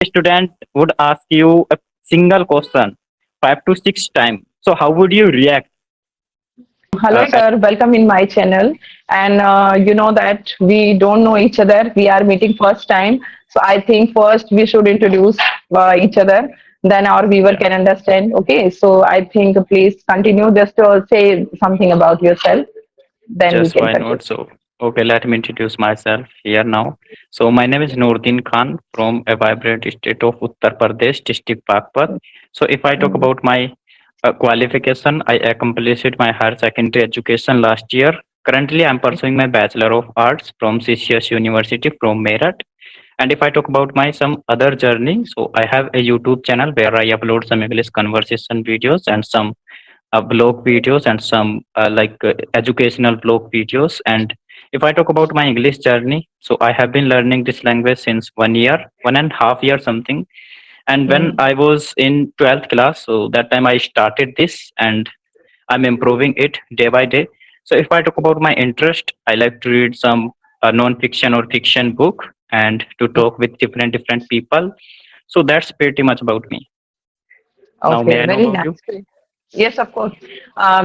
student would ask you a single question 5 to 6 times, so how would you react? Hello, sir. Welcome in my channel. And you know that we don't know each other. We are meeting first time. So I think first we should introduce each other. Then our viewer Yeah, can understand. Okay. So I think please continue just to say something about yourself. Then we just can why continue. not? So, okay, let me introduce myself here now. So, my name is Noordin Khan from a vibrant state of Uttar Pradesh, district Bagpat. So, if I talk Mm. about my qualification, I accomplished my higher secondary education last year. Currently, I'm pursuing my Bachelor of Arts from CCS University from Meerut. And if I talk about my some other journey, so I have a YouTube channel where I upload some English conversation videos and some blog videos and some educational blog videos. And if I talk about my English journey, so I have been learning this language since 1 year, 1.5 year something. And when Mm. I was in 12th class, so that time I started this and I'm improving it day by day. So if I talk about my interest, I like to read some non-fiction or fiction book and to talk with different people. So that's pretty much about me. Now, may Okay. I know Very about you? nice. Yes, of course.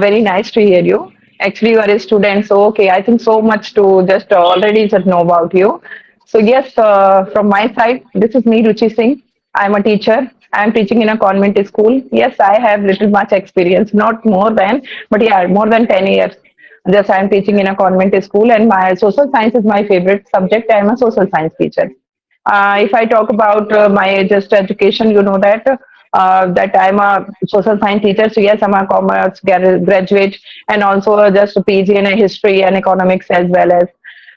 Very nice to hear you. Actually, you are a student, so okay. I think so much to just already just know about you. So yes, from my side, this is me, Ruchi Singh. I'm a teacher. I'm teaching in a convent school. Yes, I have little much experience, not more than, but yeah, more than 10 years. Just I'm teaching in a convent school, and my social science is my favorite subject. I'm a social science teacher. If I talk about my just education, you know that I'm a social science teacher. So yes, I'm a commerce graduate, and also just a PG in a history and economics as well as.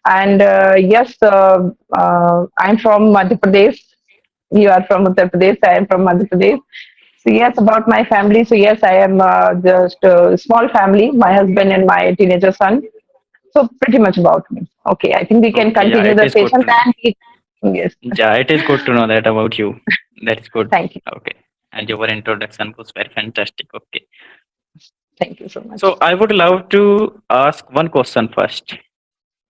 And yes, I'm from Madhya Pradesh. You are from Uttar Pradesh. I am from Madhya Pradesh. So yes, about my family. So yes, I am just a small family. My husband and my teenager son. So pretty much about me. Okay, I think we can Okay, yeah, continue it the is good session. to know. Yes, Yeah, it is good to know that about you. That is good. thank you. Okay. And your introduction was very fantastic. Okay. Thank you so much. So I would love to ask one question first.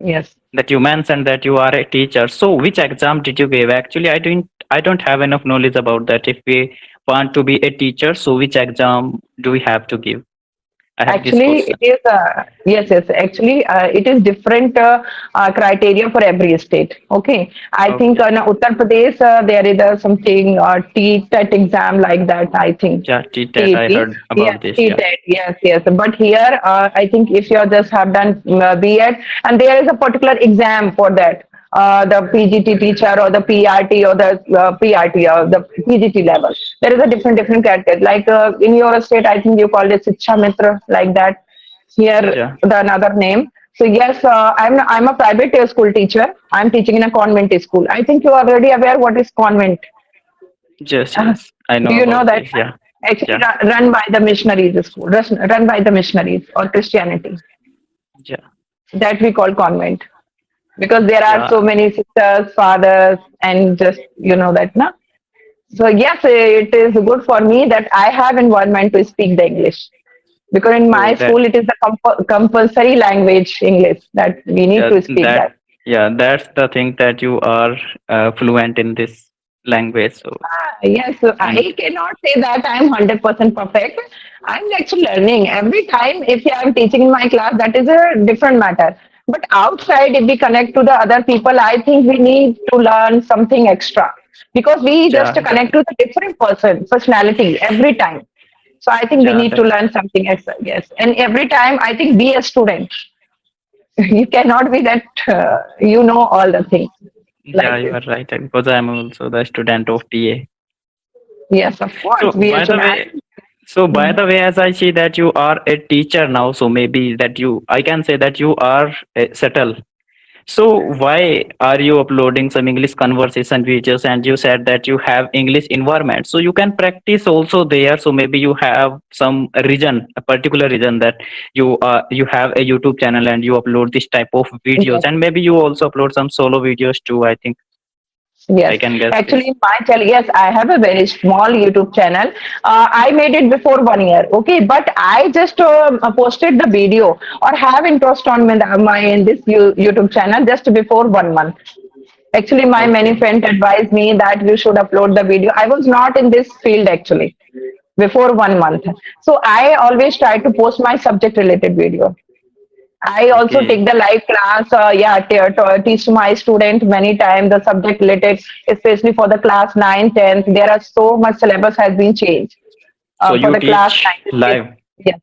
Yes. That you mentioned that you are a teacher. So which exam did you give? Actually, I don't have enough knowledge about that. If we want to be a teacher, so which exam do we have to give? I have this Actually, it question. is yes. Actually, it is different criteria for every state. Okay, I think Okay. in Uttar Pradesh there is something TET exam like that. I think Yeah, TTET, I TET. heard Yes, about this. Yeah. TET. Yes, yes. But here, I think if you just have done B.Ed, and there is a particular exam for that. The PGT teacher or the PRT or the PRT or the PGT level. There is a different category. Like in your state, I think you called it Shiksha Mitra, like that. Here, Yeah. the another name. So yes, I'm a private school teacher. I'm teaching in a convent school. I think you are already aware what is convent. Yes, Uh, yes. I do know you know about that? this. Yeah. Actually, Yeah. run by the missionaries school, run by the missionaries or Christianity. Yeah. That we call convent because there are Yeah. so many sisters, fathers, and just you know that, na. So yes, it is good for me that I have environment to speak the English because in Oh, my that school it is the compulsory language English that we need yeah, to speak that. that's the thing that you are fluent in this language. So Yes, so and I cannot say that I'm 100% perfect. I'm actually learning every time. If I am teaching in my class, that is a different matter. But outside, if we connect to the other people, I think we need to learn something extra because we just yeah, connect to the different personality every time. So I think we yeah, need to that's learn something extra. Yes, and every time I think be a student. You cannot be that you know all the things yeah, like you this. are right. Because I'm also the student of TA. Yes, of So course, be a by the student. way, as I see that you are a teacher now, so maybe that I can say that you are settled. So why are you uploading some English conversation videos? And you said that you have English environment, so you can practice also there. So maybe you have some reason, a particular reason that you have a YouTube channel and you upload this type of videos, Yes. and maybe you also upload some solo videos too. I think I Yes, can guess this. actually, my channel, yes, I have a very small YouTube channel. I made it before 1 year, okay, but I just posted the video or have interest on my in this YouTube channel just before 1 month. Actually, my many Okay. friends advised me that you should upload the video. I was not in this field actually before 1 month. So I always try to post my subject related video. I also Okay. take the live class, teach to my student many times the subject related, especially for the class 9, 10th. There are so much syllabus has been changed So for you the class teach 9. live. Yes.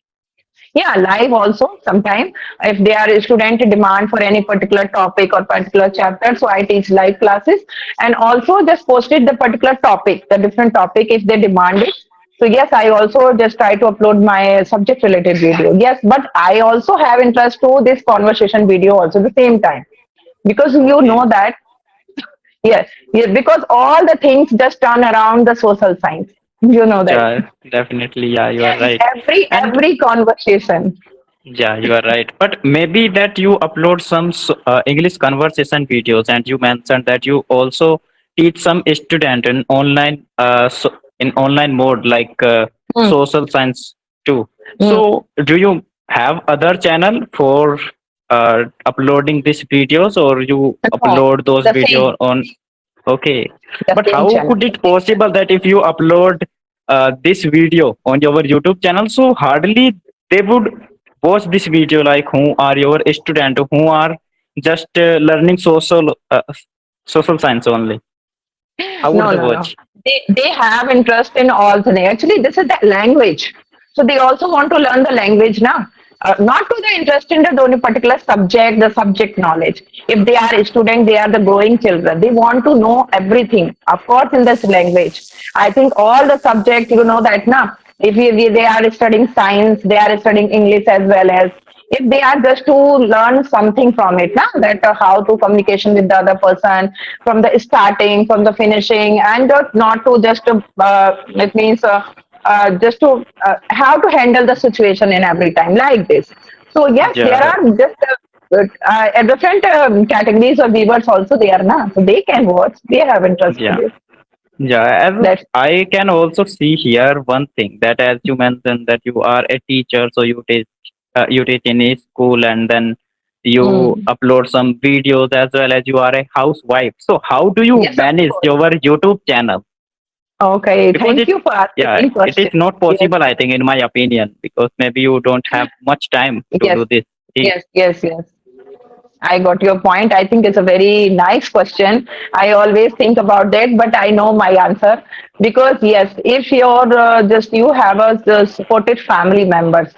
Yeah, live also sometime. If they are a student demand for any particular topic or particular chapter, so I teach live classes and also just posted the particular topic, the different topic if they demand it. So yes, I also just try to upload my subject related video. Yes, but I also have interest to this conversation video also the same time because you know Okay. that yes, yes, because all the things just turn around the social science. You know that. Yeah, definitely. Yeah, you are Yes, right. And every conversation. yeah, you are right. But maybe that you upload some English conversation videos, and you mentioned that you also teach some student in online mode like Mm, social science too. mm. So, do you have other channel for uploading these videos, or you No, upload those the same. video on? Okay, The but same how channel. could it possible that if you upload this video on your YouTube channel, so hardly they would watch this video, like who are your student who are just learning social science only? How would No, they no, no. watch? They have interest in all the actually this is the language. So they also want to learn the language now. Not to the interest in the only particular subject, the subject knowledge. If they are a student, they are the growing children. They want to know everything, of course, in this language. I think all the subject, you know that now. If they are studying science, they are studying English as well as if they are just to learn something from it now that how to communication with the other person from the starting from the finishing and not to just it means just to how to handle the situation in every time like this. So yes, there Yeah, are just different categories of viewers also there now, so they can watch, they have interest to yeah. this. Yeah, as That's I can also see here one thing, that as you mentioned that you are a teacher, so you teach in a school, and then you mm. upload some videos, as well as you are a housewife. So how do you Yes, of manage course. your YouTube channel? Okay, Because thank you for yeah, asking it is question. not Yes, possible, I think, in my opinion, because maybe you don't have much time to yes, do this thing. yes. I got your point. I think it's a very nice question. I always think about that, but I know my answer because yes, if you're just you have a supported family members.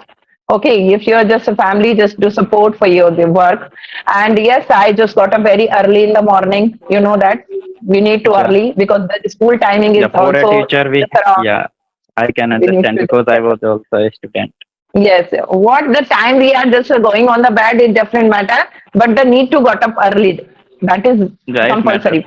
Okay, if you're just a family, just do support for your the work. And yes, I just got up very early in the morning. You know that we need to Yeah, early because the school timing is yeah. For a also teacher, just around. yeah, I can We need understand to because just I get was up. also a student. Yes, what the time we are just going on the bed is different matter, but the need to got up early, that is Yeah, it matters. compulsory.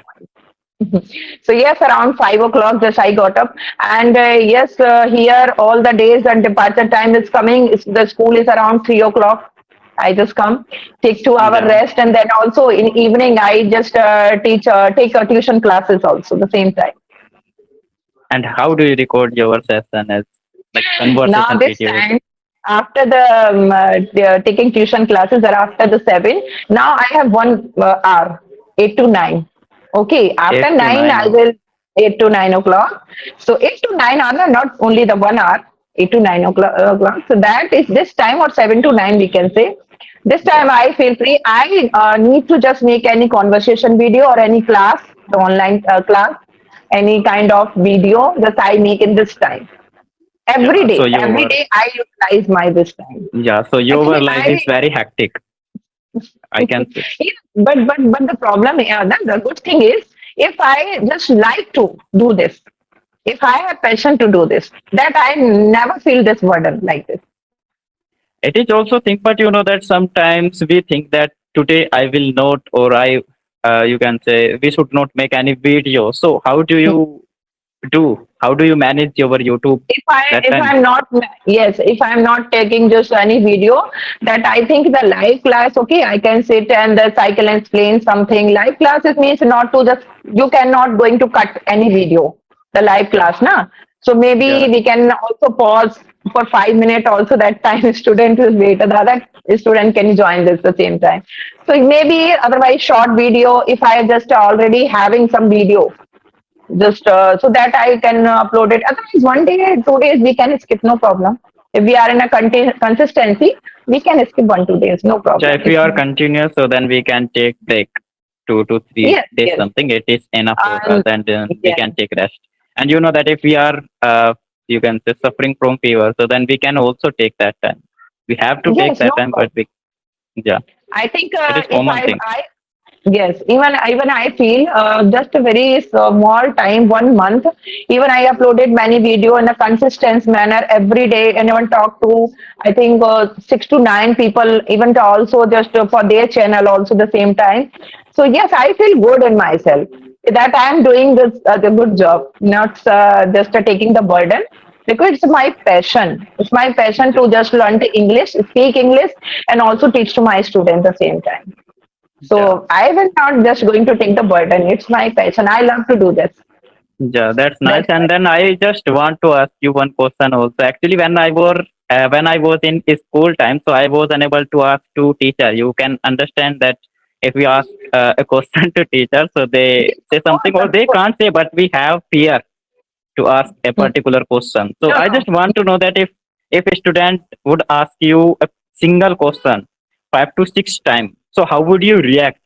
So yes, around 5 o'clock, just I got up, and yes, here all the days and departure time is coming. The school is around 3 o'clock. I just come, take 2 hour Yeah. rest, and then also in evening I just take tuition classes also the same time. And how do you record your session as like Now conversation this videos? time after the taking tuition classes are after the 7, now I have 1 hour 8 to 9. Okay, after 8 to 9 I 9 hours. will 8 to 9 o'clock. So 8 to 9 hour, not only the 1 hour, 8 to 9 o'clock. So that is this time or 7 to 9 we can say. This Yeah. time I feel free. I need to just make any conversation video or any class, the online class, any kind of video that I make in this time. Yeah. So Every your day I utilize my this time. yeah. So your Actually, life is I very hectic, I can say. yeah, but the problem, the good thing is if I just like to do this, if I have passion to do this, that I never feel this burden like this. It is also think, but you know that sometimes we think that today I will not, or you can say we should not make any video. So how do you do? How do you manage your YouTube that If time? I'm not yes, if I'm not taking just any video, that I think the live class, okay, I can sit and the cycle and explain something. Live classes means not to just you cannot going to cut any video. The live Yeah. class, na. So maybe Yeah. we can also pause. for 5 minutes also that time student will wait. The other student can join this the same time. So maybe otherwise short video, if I just already having some video, just so that I can upload it. Otherwise, 1 day, 2 days we can skip, no problem. If we are in a consistency, we can skip 1 2 days, no So problem. if we are continuous, so then we can take break 2 to 3 Yes, days yes, something. It is enough for us, and and then we yes, can take rest. And you know that if we are, you can say suffering from fever, so then we can also take that time. We have to take yes, no that time, problem. but we, yeah, I think it is if common thing. I yes, even I feel just a very small time, 1 month. Even I uploaded many video in a consistent manner every day, and even talk to I think 6 to 9 people, even to also just for their channel also the same time. So yes, I feel good in myself that I am doing this the good job, not just taking the burden. Because it's my passion. It's my passion to just learn the English, speak English, and also teach to my students at the same time. Yeah, So I will not just going to take the burden. It's my passion. I love to do this. yeah, that's nice. That's And why. then I just want to ask you one question also. Actually, when I was in school time, so I was unable to ask to teacher. You can understand that if we ask a question to teacher, so they Yes, say of something course, or of they course. can't say, but we have fear to ask a Hmm. particular question. So No, I no. just want to know that if a student would ask you a single question 5 to 6 times, so how would you react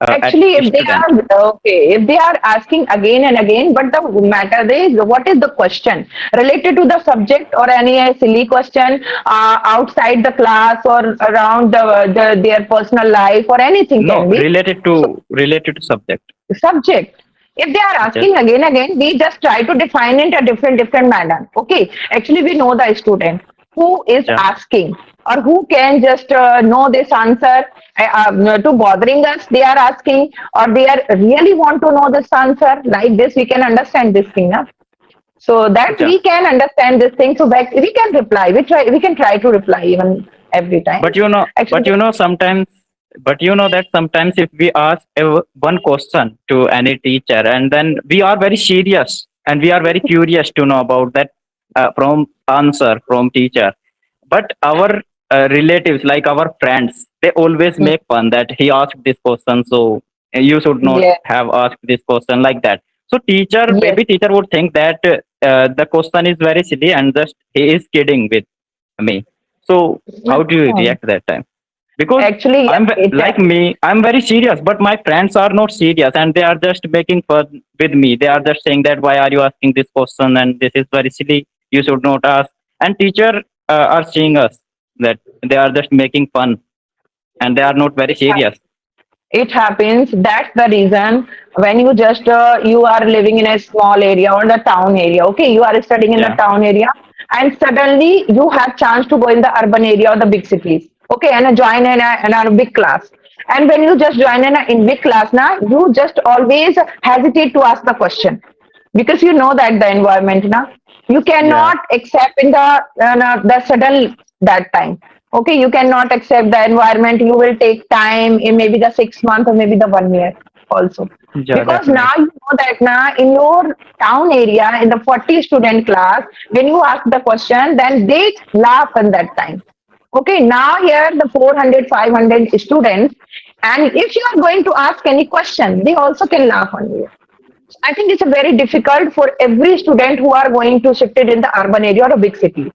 at Actually, if they student? are okay, if they are asking again and again, but the matter is what is the question related to the subject or any silly question outside the class or around their personal life or anything No, can be. So related to subject. subject. If they are Just asking again again, we just try to define it a different manner. Okay, actually we know the student who is yeah, asking or who can just know this answer to bothering us. They are asking or they are really want to know this answer like this. We can understand this thing, na? So that yeah. we can understand this thing. So that we can reply. We can try to reply even every time. But Actually, you know sometimes, but you know that sometimes if we ask one question to any teacher, and then we are very serious and we are very curious to know about that from answer from teacher. But our relatives, like our friends, they always mm, make fun that he asked this question, so you should not yes, have asked this question like that. So yes, maybe teacher would think that the question is very silly and just he is kidding with me. So how do you no. react that time? Because Actually, yes, like me, I'm very serious, but my friends are not serious and they are just making fun with me. They are just saying that why are you asking this question and this is very silly. You should not ask. And teacher are seeing us that they are just making fun and they are not very serious. it happens. That's the reason when you just you are living in a small area or the town area. Okay, you are studying in the Yeah, town area, and suddenly you have chance to go in the urban area or the big cities. Okay, and join in a big class. And when you just join in big class, now you just always hesitate to ask the question because you know that the environment now you yeah, cannot accept in the sudden that time. Okay, you cannot accept the environment. You will take time in maybe the 6 months or maybe the 1 year also. yeah, Because now definitely. you know that now in your town area, in the 40 student class, when you ask the question, then they laugh in that time. Okay, now here the 400, 500 students, and if you are going to ask any question, they also can laugh on you. I think it's a very difficult for every student who are going to shift it in the urban area or a big city.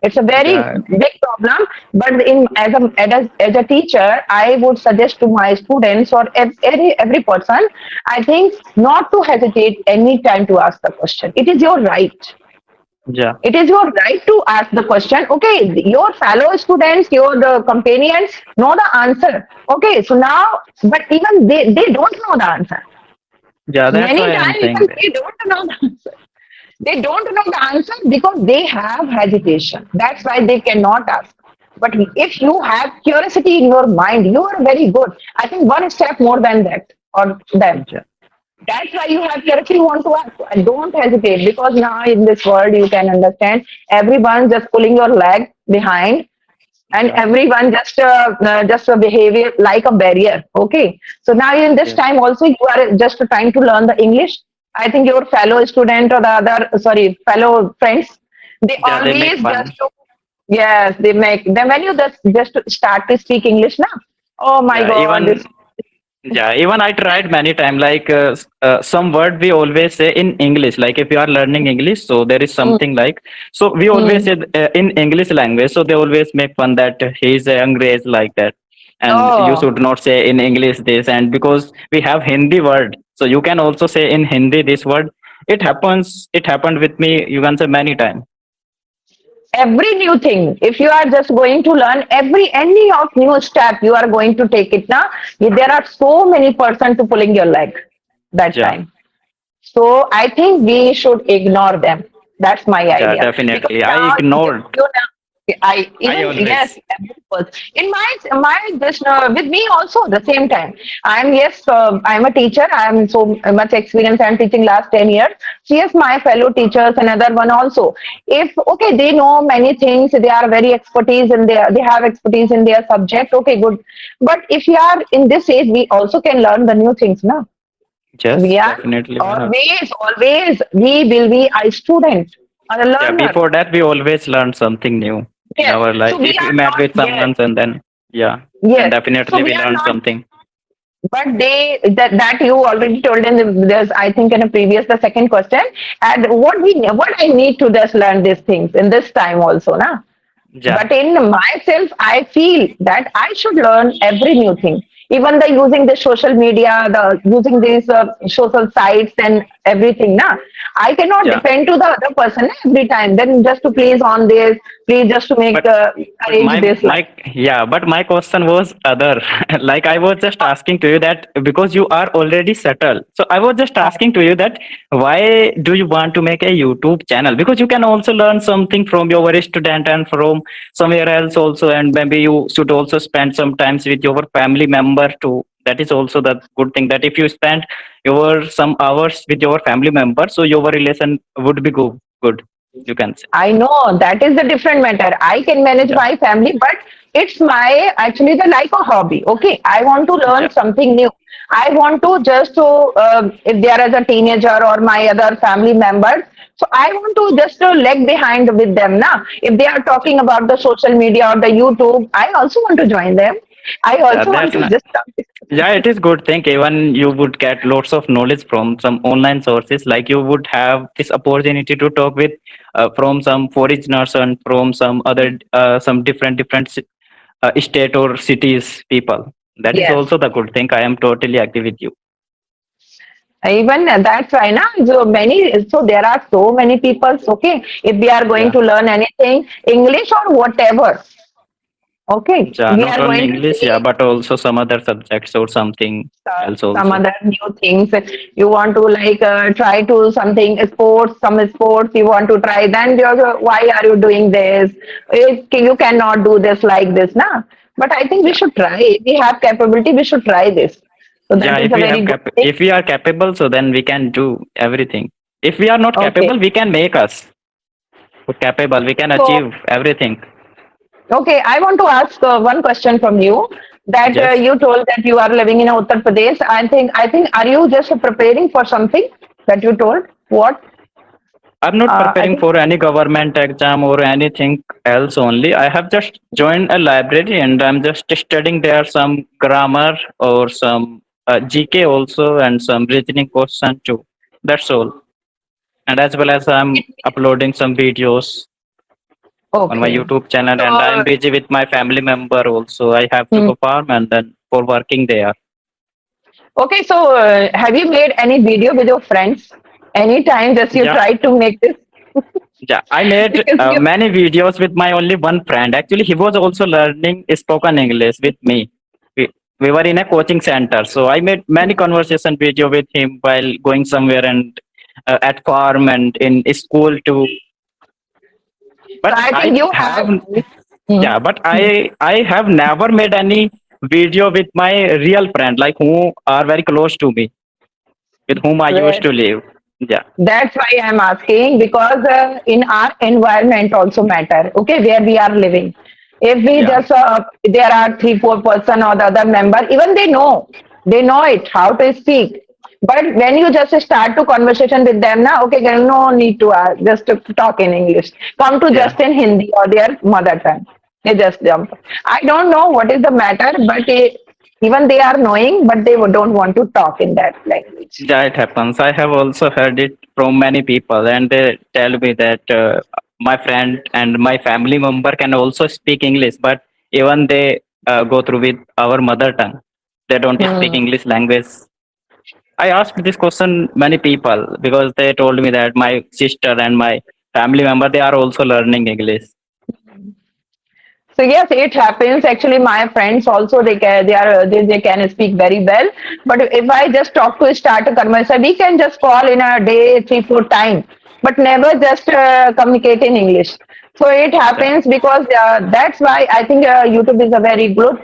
It's a very Yeah, big problem, but in as a teacher, I would suggest to my students or every person, I think not to hesitate any time to ask the question. It is your right. yeah, It is your right to ask the question. Okay, your fellow students, your companions know the answer. Okay, so now, but even they don't know the answer. yeah. That's Many why I'm times saying even that. they don't know the answer. They don't know the answer because they have hesitation. That's why they cannot ask. But if you have curiosity in your mind, you are very good. I think one step more than that or them. Yeah, That's why you have curiosity, you want to ask. And don't hesitate because now in this world you can understand everyone just pulling your leg behind and yeah, everyone just a behavior like a barrier. Okay, so now in this yeah, time also you are just trying to learn the English. I think your fellow student or the other, sorry, fellow friends, They Yeah, they make always fun. just to, yes, they make, then when you just start to speak English now, oh my Yeah, God, this, even I tried many times. Like some word we always say in English. Like if you are learning English, so there is mm, something like, so we always mm. say in English language. So they always make fun that he is a Angrez like that, and you Oh, should not say in English this. And because we have Hindi word, so you can also say in Hindi this word. It happens. It happened with me. You can say many times. every new thing, if you are just going to learn every any of new step you are going to take it now, there are so many person to pulling your leg that Yeah, time. So I think we should ignore them. That's my yeah, idea. Because definitely. I now ignored. you know, I I even yes, always. everyone. In my this with me also the same time. I'm yes, I'm a teacher. I'm so much experience. I'm teaching last 10 years. So yes, my fellow teachers, another one also. If okay, they know many things. They are very expertise in their. They have expertise in their subject. Okay, good. But if you are in this age, we also can learn the new things now. We Yes, are definitely. Why not? always, we will be a student or a Yeah, learner. before that, we always learn something new in Yes. our So life. we If we are met not, with yes, someone, and then, yeah, then yes. So definitely we we are learn not, something. but they, that you already told in there's, I think in a previous, the second question, and what I need to just learn these things in this time also, na? Yeah, But in myself, I feel that I should learn every new thing. Even the using the social media, the using these social sites and everything. Na, I cannot yeah. depend to the other person every time. Then just to please on this, please just to make But but arrange this like. but my question was other. Like I was just asking to you that because you are already settled. So I was just asking to you that why do you want to make a YouTube channel? Because you can also learn something from your student and from somewhere else also, and maybe you should also spend some times with your family member too. That is also the good thing, that if you spend your some hours with your family member, so your relation would be good, you can say. I know that is the different matter. I can manage Yeah, my family, but it's my actually the like a hobby. Okay, I want to learn yeah. something new. I want to just to if there is a teenager or my other family members, so I want to just to leg behind with them. Now, if they are talking about the social media or the YouTube, I also want to join them. I Yeah, also want that's to not. just Yeah, it is good thing. Even you would get lots of knowledge from some online sources. Like you would have this opportunity to talk with from some foreigners and from some other some different state or cities people. That is yes. also the good thing. I am totally agree with you. Even that's why now so there are so many people. Okay, if we are going Yeah, to learn anything, English or whatever, okay, yeah. we Not are only going to English, yeah, take but also some other subjects or something else some also. other new things. You want to like try to something sports, some sports you want to try. Then you're why are you doing this? You cannot do this like this, na. But I think we Yeah, should try. If we have capability, we should try this. So yeah. that is a very good thing. If we are capable, so then we can do everything. If we are not Okay. capable, we can make us capable. We can So achieve everything. okay, I want to ask one question from you. That Yes. you told that you are living in Uttar Pradesh. I think, are you just preparing for something that you told? What? I'm not I preparing think. for any government exam or anything else only. I have just joined a library and I'm just studying there some grammar or some GK also and some reasoning question too. That's all. And as well as I'm uploading some videos on my Okay. YouTube channel and I'm So, busy with my family member also. I have to hmm. go farm and then for working there. Okay. So, have you made any video with your friends? Anytime that you Yeah, try to make this? yeah. I made Because you. many videos with my only one friend. Actually, he was also learning spoken English with me. We were in a coaching center, so I made many conversation video with him while going somewhere and at farm and in school too. So, But I think I you have, have. Hmm. yeah, but Hmm. I have never made any video with my real friend, like who are very close to me, with whom I used Well, to live. Yeah, that's why I'm asking because in our environment also matter. Okay, where we are living. If we yeah, just there are 3 4 person or the other member, even they know it how to speak. But when you just start to conversation with them, now okay, then no need to just to talk in English. Come to Yeah. just in Hindi or their mother tongue. They just jump. I don't know what is the matter, but even they are knowing, but they don't want to talk in that language. Yeah, it happens. I have also heard it from many people, and they tell me that my friend and my family member can also speak English, but even they go through with our mother tongue. They don't speak Hmm. English language. I asked this question many people because they told me that my sister and my family member they are also learning English. So yes, it happens. Actually, my friends also they can speak very well. But if I just talk to start a conversation, we can just call in a day 3 4 times, but never just communicate in English. So it Yeah, happens because that's why I think YouTube is a very good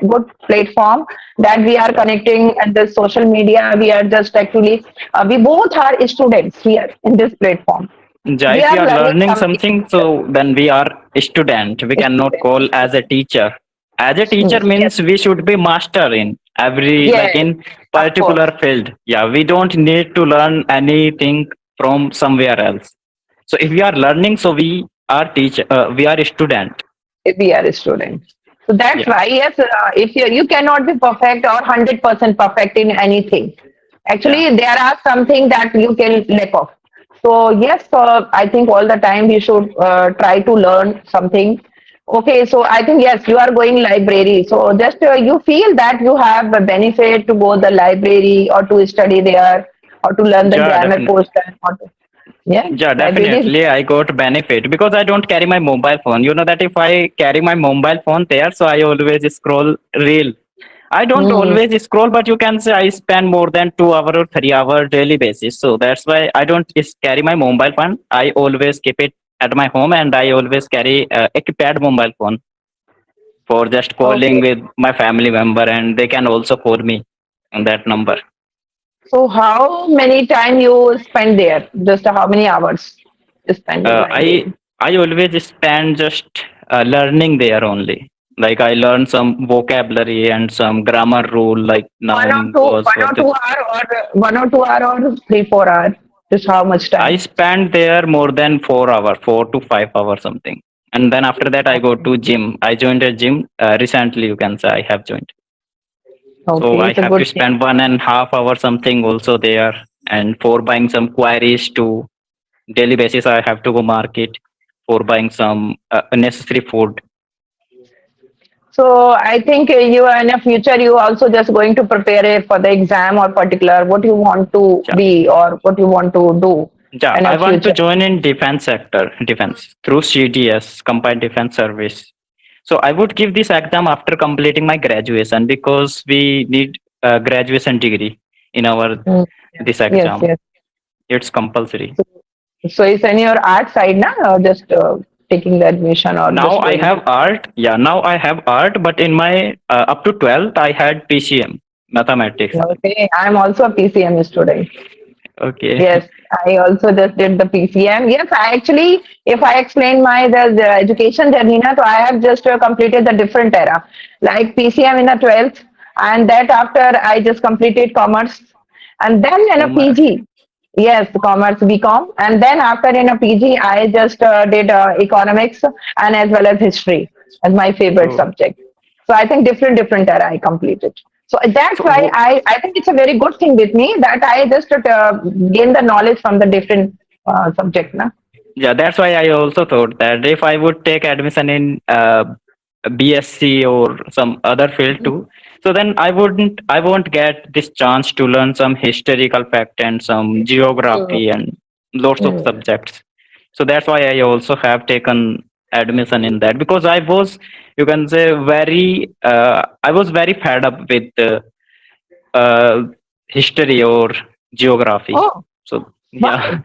platform that we are yeah. connecting and the social media. We are just actually we both are students here in this platform. Yeah, We if we are are learning learning something. something, so then we are a student. We cannot call as a teacher. As a teacher Yes, means we should be master in every like yes, in of course. particular field. Yeah, we don't need to learn anything from somewhere else. So if we are learning, so we are teacher. We are a student. If we are a student. So that's Yeah, why, yes, if you cannot be perfect or 100% perfect in anything. yeah, Actually, there are something that you can lack of. So yes, I think all the time you should try to learn something. Okay, so I think yes, you are going library. So just you feel that you have a benefit to go the library or to study there or to learn the yeah, grammar definitely. portion. Yeah, Yeah, library is definitely. I got benefit because I don't carry my mobile phone. You know that if I carry my mobile phone there, so I always scroll reel. I don't mm, always scroll, but you can say I spend more than 2 hour or 3 hour daily basis. So that's why I don't carry my mobile phone. I always keep it at my home, and I always carry a keypad mobile phone for just calling okay. with my family member, and they can also call me on that number. So how many time you spend there? Just how many hours you spend in Uh, I library? I always spend just learning there only. Like I learn some vocabulary and some grammar rule like noun, was, One or verb. 2 hour or 1 or 2 hour or 3 4 hour. Just how much I time? spent there more than 4 hours, 4 to 5 hours something. And then after that, I go to gym. I joined a gym recently. You can say I have joined. So Okay, I it's a have to good thing. spend 1.5 hours something also there. And for buying some queries to daily basis, I have to go market for buying some necessary food. So I think you in the future you also just going to prepare for the exam or particular what you want to Yeah, be or what you want to do yeah. in I the want to future. join in defense sector, defense through CDS, Combined Defense Service. So I would give this exam after completing my graduation because we need a graduation degree in our Mm, this yes, exam. yes. It's compulsory. So, so it's in your art side now, or just taking the admission or Now just I going have to. art. Yeah, now I have art, but in my up to 12th I had PCM, mathematics. Okay, I'm also a PCM student. Okay. Yes, I also just did the PCM. Yes, I actually, if I explain my the education journey, na, so I have just completed the different era, like PCM in the 12th, and that after I just completed commerce, and then in a Commerce. PG. Yes, commerce BCom, and then after in a PG, I just did economics and as well as history as my favorite Oh. subject. So I think different era I completed. So that's So why I think it's a very good thing with me that I just gain the knowledge from the different subject. Na? yeah, that's why I also thought that if I would take admission in BSc or some other field too, so then I won't get this chance to learn some historical fact and some Mm, geography and lots of mm, subjects. So that's why I also have taken admission in that because I was, you can say, I was very fed up with uh, history or geography. oh, So yeah, why?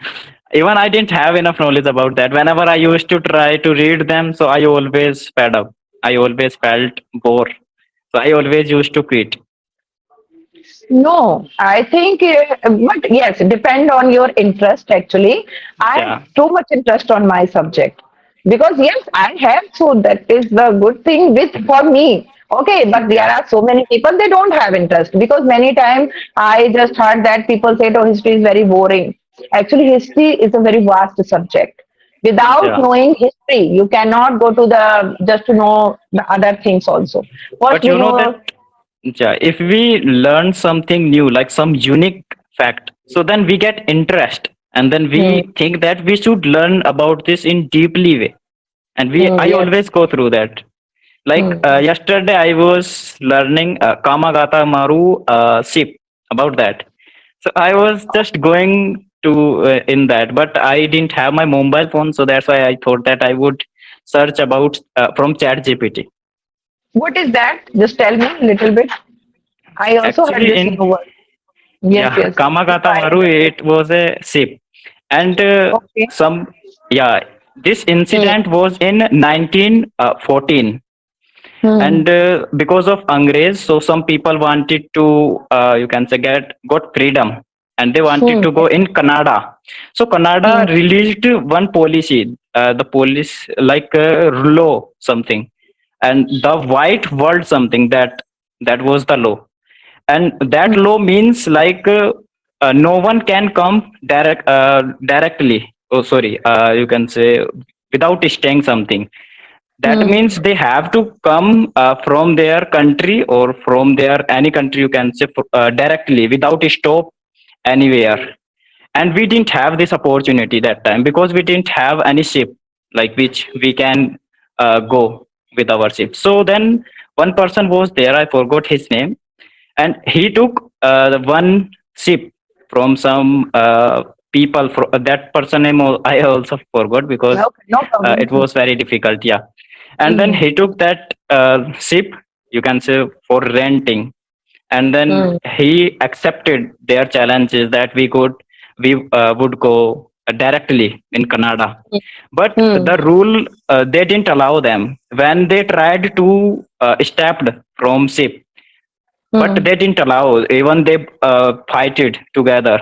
even I didn't have enough knowledge about that. Whenever I used to try to read them, so I always fed up. I always felt bored. So I always used to quit. No, I think, but yes, depend on your interest actually. I have Yeah, too much interest on my subject because yes, I have, so that is the good thing with for me. Okay, but there Yeah. are so many people they don't have interest because many times I just heard that people say, "Oh, history is very boring." Actually, history is a very vast subject. Without Yeah. knowing history, you cannot go to the just to know the other things also. First, But we you know know. that, yeah, if we learn something new, like some unique fact, so then we get interest, and then Hmm, we think that we should learn about this in deeply way. And I yes. always go through that. Like Hmm. yesterday, I was learning Kamagata Maru ship about that. So I was just going to in that, but I didn't have my mobile phone, so that's why I thought that I would search about from Chat GPT. What is that? Just tell me a little bit. I also heard Actually, this in new word. Yes, yeah, yes. If Kamagata I Maru, it was a ship, and okay. some yeah, this Hmm. incident was in 1914, Hmm. and because of Angrez, so some people wanted to you can say got freedom, and they wanted Hmm. to go in Canada. So Hmm. Canada released one policy, the police like law something, and the white world something that was the law, and that Hmm. law means like no one can come directly, oh sorry, you can say without staying something. That Hmm. means they have to come from their country or from their any country, you can say, directly without stop anywhere. And we didn't have this opportunity that time because we didn't have any ship like which we can go with our ship. So then one person was there, I forgot his name, and he took the one ship from some people. That person name I also forgot because Okay, no problem. it was very difficult. Yeah, and then Hmm. he took that ship, you can say, for renting, and then Hmm. he accepted their challenges that we would go directly in Canada. But Hmm. the rule they didn't allow them when they tried to step from ship, but Hmm. they didn't allow, even they fight it together.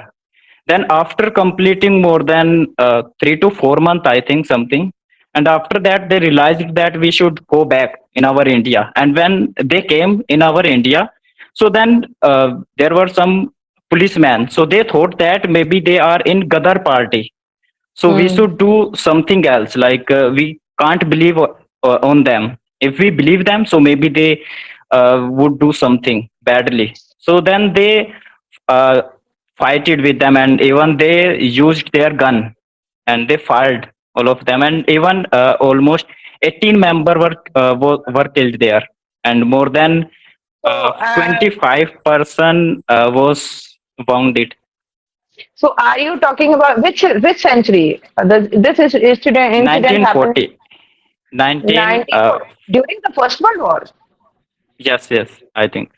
Then after completing more than 3 to 4 months, I think something, and after that they realized that we should go back in our India. And when they came in our India, so then there were some policemen, so they thought that maybe they are in Gadar party, so we Hmm. should do something else, like we can't believe on them. If we believe them, so maybe they would do something badly. So then they uh, fighted with them, and even they used their gun and they fired all of them, and even almost 18 member were killed there, and more than So, 25 person was wounded. so are you talking about which century? This is incident happened 1940. 19 1940 during the First World War. yes, yes, I think.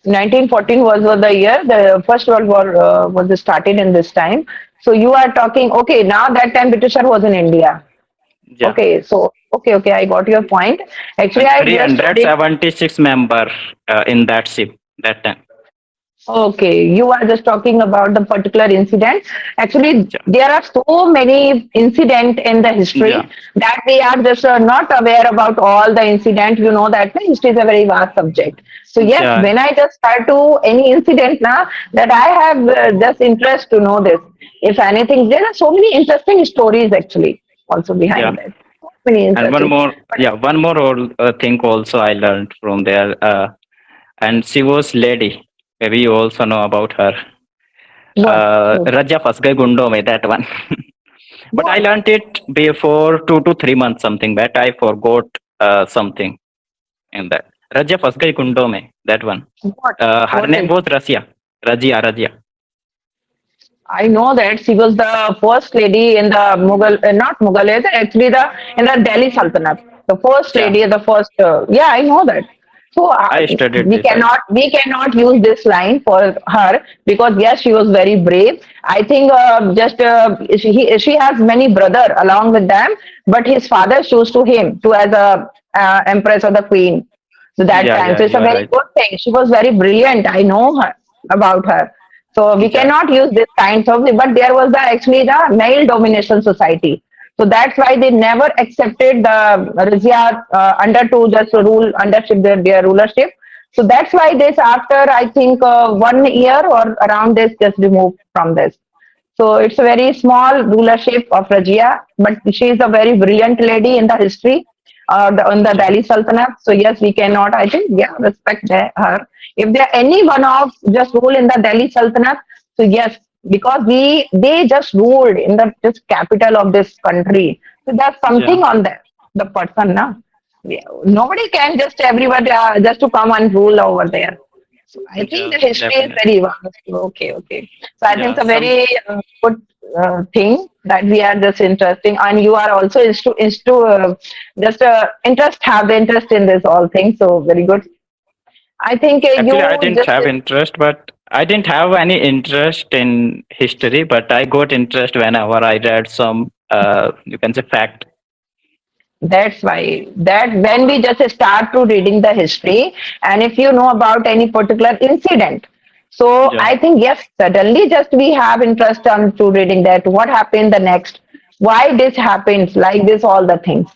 1914 was the year the First World War was started in this time. So you are talking. Okay, now that time Britisher was in India. Yeah, Okay, so okay, I got your point. Actually, and I just read it. 376 member in that ship that time. Okay, you are just talking about the particular incident. Actually, Yeah, there are so many incident in the history yeah, that we are just not aware about all the incident. You know that the history is a very vast subject. So yes, yeah, when I just start to any incident now that I have just interest to know this. If anything, there are so many interesting stories actually also yeah. behind that. So many And one interesting. more, But yeah, one more thing also I learned from there, and she was lady. Maybe you also know about her. what? Raja Fasgai Gundo Mein, that one. But I What? learned it before 2 to 3 months, something, but I forgot something in that. Raja Fasgai Gundo Mein, that one. What? Her What name is? was Razia. Razia. I know that she was the first lady in the Mughal, not Mughal, actually the in the Delhi Sultanate. The first Yeah, lady, the first. Yeah, I know that. So I studied we this, I think. cannot use this line for her because yes, she was very brave. I think just she has many brother along with them, but his father chose to him to as a empress or the queen. So that Yeah, time, yeah, so it's you a are very right. good thing. She was very brilliant. I know her about her. So we Yeah, cannot use this kind of, but there was the actually the male domination society. So that's why they never accepted the Razia under to just rule undership their rulership. So that's why this after I think 1 year or around this just removed from this. So it's a very small rulership of Rajia, but she is a very brilliant lady in the history in the Yeah. Delhi Sultanate. So yes, we cannot, I think, yeah, respect her. If there any one of just rule in the Delhi Sultanate, so yes, because they just ruled in the just capital of this country. So there's Yeah. something on the person, na. Yeah, nobody can just everybody just to come and rule over there. So I think Yeah. the history is Definitely. very vast. Okay, okay. So I think Yeah. it's a Some. very good thing that we are just interesting, and you are also just interest have the interest in this all things. So very good. I think Actually, I you didn't just have interest, but I didn't have any interest in history, but I got interest whenever I read some, you can say, fact. that's why that when we just start to reading the history, and if you know about any particular incident, so Yeah. I think yes, suddenly just we have interest on to reading that what happened the next, why this happens like this, all the things.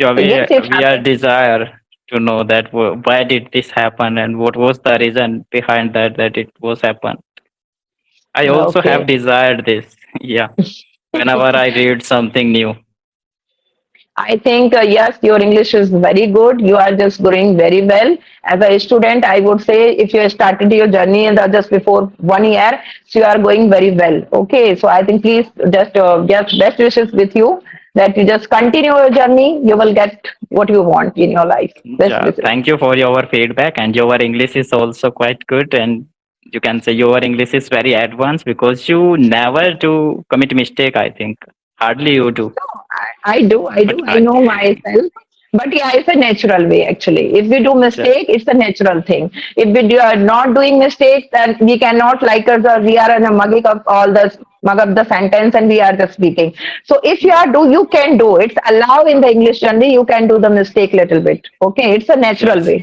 Yeah. So yes, it We are happens. desire to know that why did this happen and what was the reason behind that it was happen. I also have Okay. desired this. Yeah. Whenever I read something new. I think yes, your English is very good. You are just going very well. As a student, I would say if you started your journey in the just before 1 year, so you are going very well. Okay, so I think please just best wishes with you that you just continue your journey. You will get what you want in your life. Best Yeah. wishes. Thank you for your feedback, and your English is also quite good, and you can say your English is very advanced because you never do commit mistake. I think hardly you do, No, I do, but I know myself. But yeah, it's a natural way actually. If we do yeah, mistake, it's a natural thing. If are not doing mistakes, then we cannot like us or we are in a mugging of all the mug up the sentence and we are just speaking. So if you are do, you can do. It's allow in the English journey, you can do the mistake little bit. Okay, it's a natural yes, way.